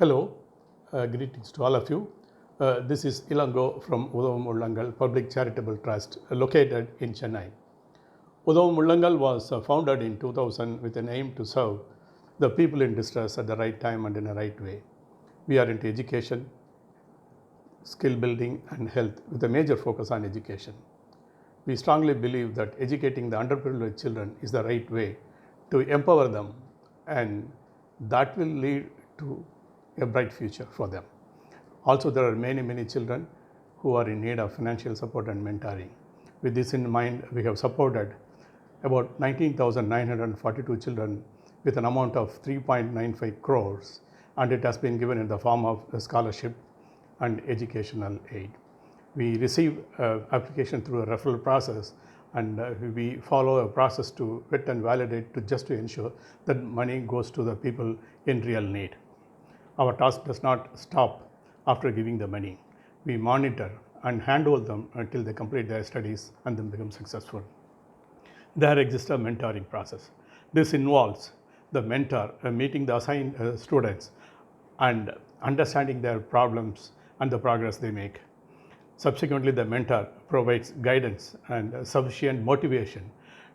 Hello, greetings to all of you. This is Ilango from Udavum Ullangal Public Charitable Trust located in Chennai. Udavum Ullangal was founded in 2000 with an aim to serve the people in distress at the right time and in a right way. We are into education, skill building and health with a major focus on education. We strongly believe that educating the underprivileged children is the right way to empower them, and that will lead to a bright future for them. Also, there are many children who are in need of financial support and mentoring. With this in mind, we have supported about 19,942 children with an amount of 3.95 crores, and it has been given in the form of a scholarship and educational aid. We receive application through a referral process, and we follow a process to vet and validate just to ensure that money goes to the people in real need. Our task does not stop after giving the money. We monitor and handhold them until they complete their studies and then become successful. There exists a mentoring process. This involves the mentor meeting the assigned students and understanding their problems and the progress they make. Subsequently, the mentor provides guidance and sufficient motivation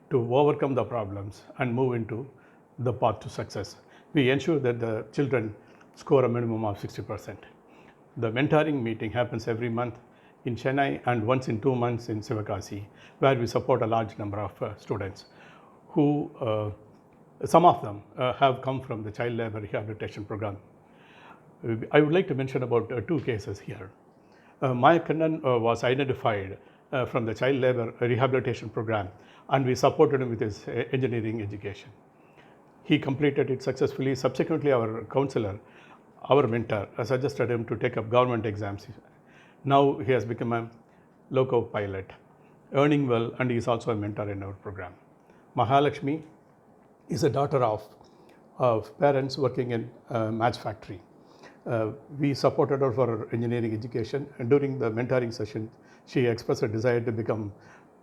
to overcome the problems and move into the path to success. We ensure that the children score a minimum of 60%. The mentoring meeting happens every month in Chennai and once in 2 months in Sivakasi, where we support a large number of students who, some of them have come from the child labor rehabilitation program. I would like to mention about 2 cases here. Maya Kannan was identified from the child labor rehabilitation program, and we supported him with his engineering education. He completed it successfully. Subsequently, our counselor, our mentor, suggested him to take up government exams. Now he has become a loco pilot, earning well, and he is also a mentor in our program. Mahalakshmi is a daughter of parents working in a match factory. We supported her for her engineering education, and during the mentoring session, she expressed a desire to become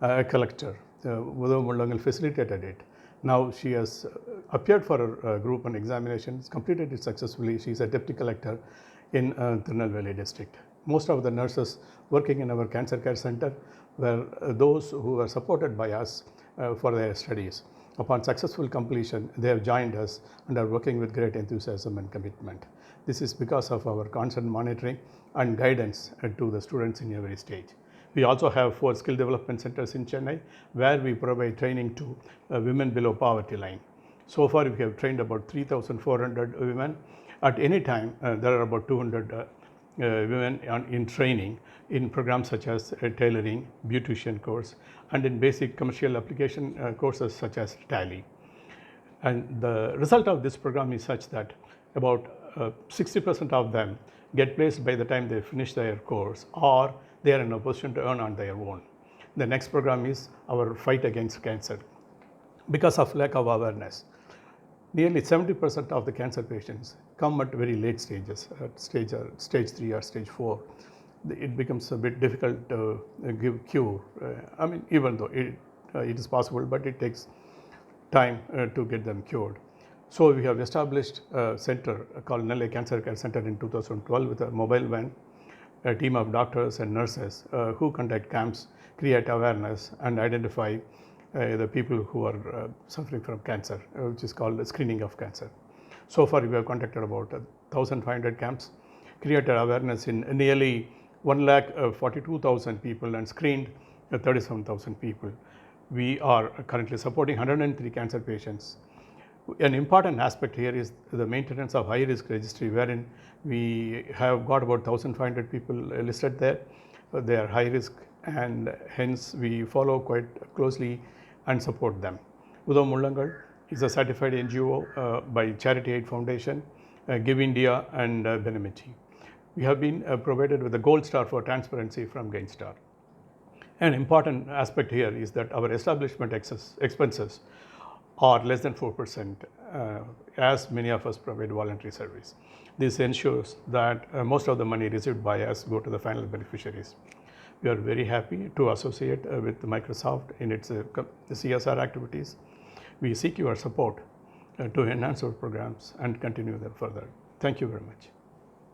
a collector. Udavum Ullangal facilitated it. Now she has appeared for her group on examinations, completed it successfully. She is a deputy collector in Tirunelveli district. Most of the nurses working in our cancer care center were those who were supported by us for their studies. Upon successful completion, they have joined us and are working with great enthusiasm and commitment. This is because of our constant monitoring and guidance to the students in every stage. We also have 4 skill development centers in Chennai, where we provide training to women below poverty line. So far, we have trained about 3,400 women. At any time, there are about 200 women in training in programs such as tailoring, beautician course, and in basic commercial application courses such as Tally. And the result of this program is such that about 60% of them get placed by the time they finish their course, or they are in a position to earn on their own. The next program is our fight against cancer. Because of lack of awareness, nearly 70% of the cancer patients come at very late stages, at stage 3 or stage 4. It becomes a bit difficult to give cure. Even though it is possible, but it takes time to get them cured. So we have established a center called Nellai Cancer Care Center in 2012 with a mobile van, a team of doctors and nurses who conduct camps, create awareness, and identify the people who are suffering from cancer, which is called the screening of cancer. So far, we have conducted about 1,500 camps, created awareness in nearly 1,42,000 people, and screened 37,000 people. We are currently supporting 103 cancer patients. An important aspect here is the maintenance of high-risk registry, wherein we have got about 1,500 people listed there. They are high risk, and hence we follow quite closely and support them. Udavum Ullangal is a certified NGO by Charity Aid Foundation, Give India, and Benamiti. We have been provided with a gold star for transparency from GainStar. An important aspect here is that our establishment expenses are less than 4%, as many of us provide voluntary service. This ensures that most of the money received by us go to the final beneficiaries. We are very happy to associate with Microsoft in its CSR activities. We seek your support to enhance our programs and continue them further. Thank you very much.